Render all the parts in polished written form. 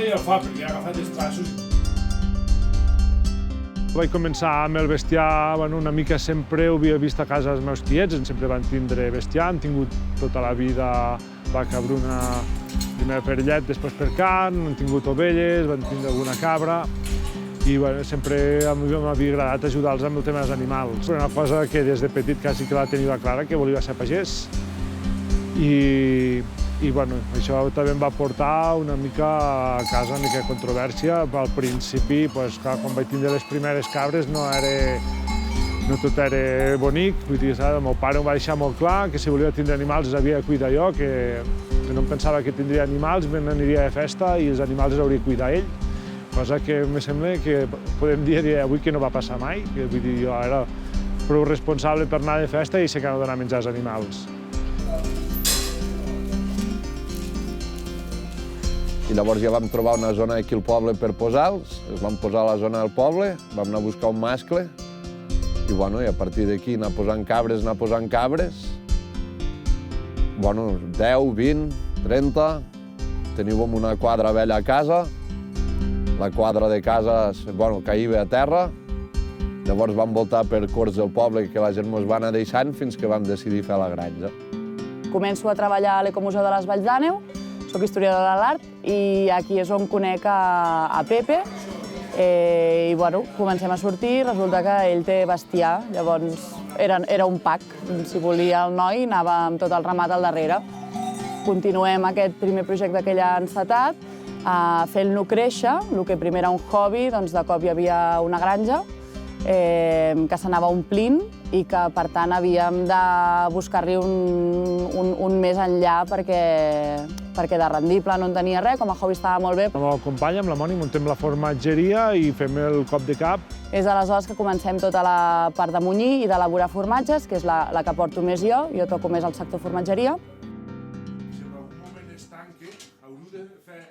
i el foc, perquè he agafat els traços. Vaig començar amb el bestiar, una mica sempre ho havia vist a casa dels meus tiets, sempre van tindre bestiar, han tingut tota la vida vaca bruna, primer per llet, després per carn, han tingut ovelles, van tindre alguna cabra, i sempre m'havia agradat ajudar-los amb el tema dels animals. Una cosa que des de petit quasi que la tenia clara, que volia ser pagès, i això també em va portar una mica a casa, una mica de controvèrsia. Al principi, quan vaig tindre les primeres cabres, no tot era bonic. Vull dir, el meu pare em va deixar molt clar que si volia tindre animals els havia de cuidar jo, que no em pensava que tindria animals, me n'aniria de festa i els animals els hauria de cuidar ell. Cosa que em sembla que podem dir avui que no va passar mai. Vull dir, jo era prou responsable per anar de festa i sé que no donar menjar als animals. I llavors ja vam trobar una zona aquí al poble per posar-los, els vam posar a la zona del poble, vam anar a buscar un mascle i a partir d'aquí anar posant cabres. 10, 20, 30, teníem una quadra vella a casa, la quadra de casa caïva a terra, llavors vam voltar per corts del poble que la gent ens va anar deixant fins que vam decidir fer la granja. Començo a treballar a l'Ecomuseu de les Valls d'Àneu, soc historiadora de l'art i aquí és on conec a Pepe i comencem a sortir, resulta que ell té bestiar, llavors era un pack, si volia el noi anava amb tot el ramat al darrere. Continuem aquest primer projecte que ell ha encetat, fent-lo créixer, el que primer era un hobby, doncs de cop hi havia una granja que s'anava omplint i que, per tant, havíem de buscar-li un més enllà perquè de rendible no en tenia res, com a hobby estava molt bé. Amb el company, amb la Moni, muntem la formatgeria i fem el cop de cap. És aleshores que comencem tota la part de munyir i d'elaborar formatges, que és la que porto més jo toco més al sector formatgeria.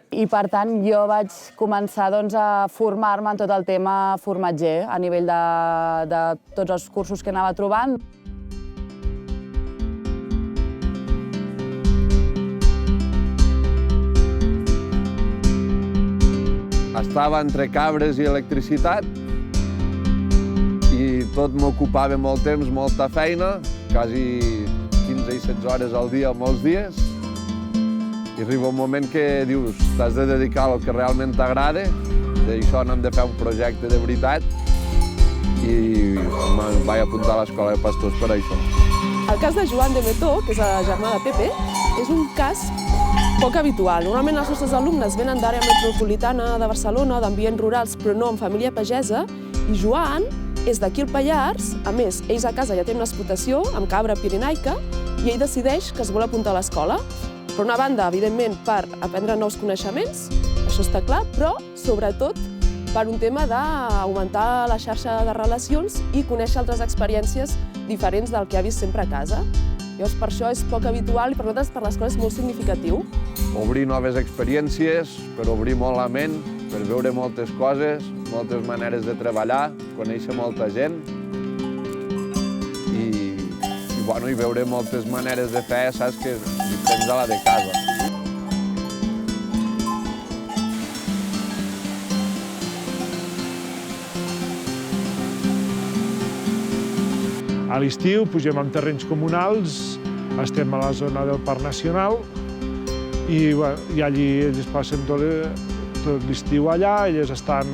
I, per tant, jo vaig començar a formar-me en tot el tema formatger, a nivell de tots els cursos que anava trobant. Estava entre cabres i electricitat i tot m'ocupava molt temps, molta feina, quasi 15 i 16 hores al dia, molts dies. I arriba un moment que dius, t'has de dedicar al que realment t'agrada, d'això n'hem de fer un projecte de veritat i em vaig apuntar a l'Escola de Pastors per això. El cas de Joan de Metó, que és el germà de Pepe, és un cas poc habitual. Normalment els nostres alumnes venen d'àrea metropolitana de Barcelona, d'ambients rurals, però no amb família pagesa, i Joan és d'aquí al Pallars. A més, ells a casa ja tenen una explotació amb cabra pirenaica i ell decideix que es vol apuntar a l'escola. Per una banda, evidentment, per aprendre nous coneixements, això està clar, però sobretot per un tema d'augmentar la xarxa de relacions i conèixer altres experiències diferents del que ha vist sempre a casa. Llavors, per això és poc habitual i per nosaltres, per l'escola, és molt significatiu. Obrir noves experiències, per obrir molt la ment, per veure moltes coses, moltes maneres de treballar, conèixer molta gent i veure moltes maneres de fer, saps, que diferents de la de casa. A l'estiu pugem amb terrenys comunals, estem a la zona del Parc Nacional i allí ells passen tot l'estiu allà, ells estan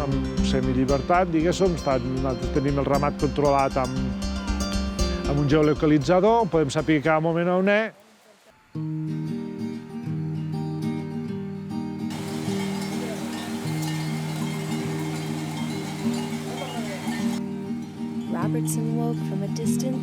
en semillibertat, diguéssim, nosaltres tenim el ramat controlat amb un geolocalitzador, podem saber cada moment on és.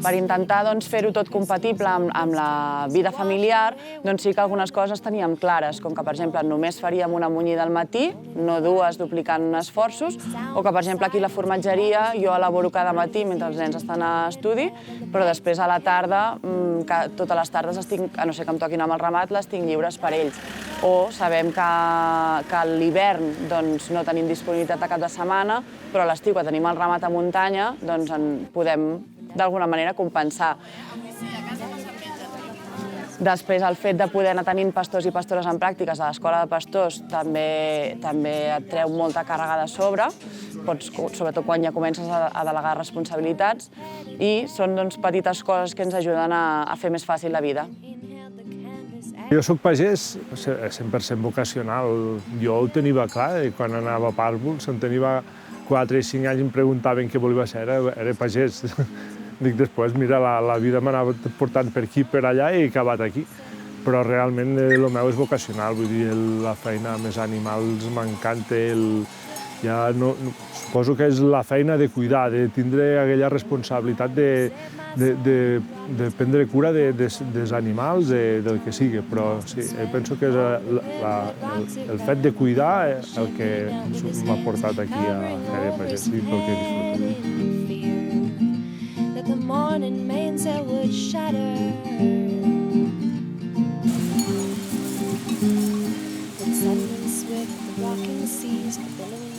Per intentar fer-ho tot compatible amb la vida familiar, sí que algunes coses teníem clares, com que, per exemple, només faríem una munyida al matí, no dues duplicant esforços, o que, per exemple, aquí a la formatgeria jo elaboro cada matí mentre els nens estan a estudi, però després a la tarda, totes les tardes, a no ser que em toquin amb el ramat, les tinc lliures per ells. O sabem que a l'hivern no tenim disponibilitat a cap de setmana, però a l'estiu, que tenim el ramat a muntanya, en podem d'alguna manera compensar. Després, el fet de poder anar tenint pastors i pastores en pràctiques a l'escola de pastors també et treu molta càrrega de sobre, sobretot quan ja comences a delegar responsabilitats, i són petites coses que ens ajuden a fer més fàcil la vida. Jo soc pagès 100% vocacional. Jo ho tenia clar, quan anava a pàrvuls, em tenia 4 i 5 anys i em preguntaven què volia ser, era pagès. Dic, després, mira, la vida m'anava portant per aquí, per allà, i he acabat aquí. Però realment el meu és vocacional, vull dir, la feina amb els animals m'encanta. Suposo que és la feina de cuidar, de tindre aquella responsabilitat de prendre cura dels animals, del que sigui. Però sí, penso que és el fet de cuidar el que m'ha portat aquí a fer pagès, i pel que he disfrutat. The morning mainsail would shatter. Then suddenly swift the rocking seas, the billowing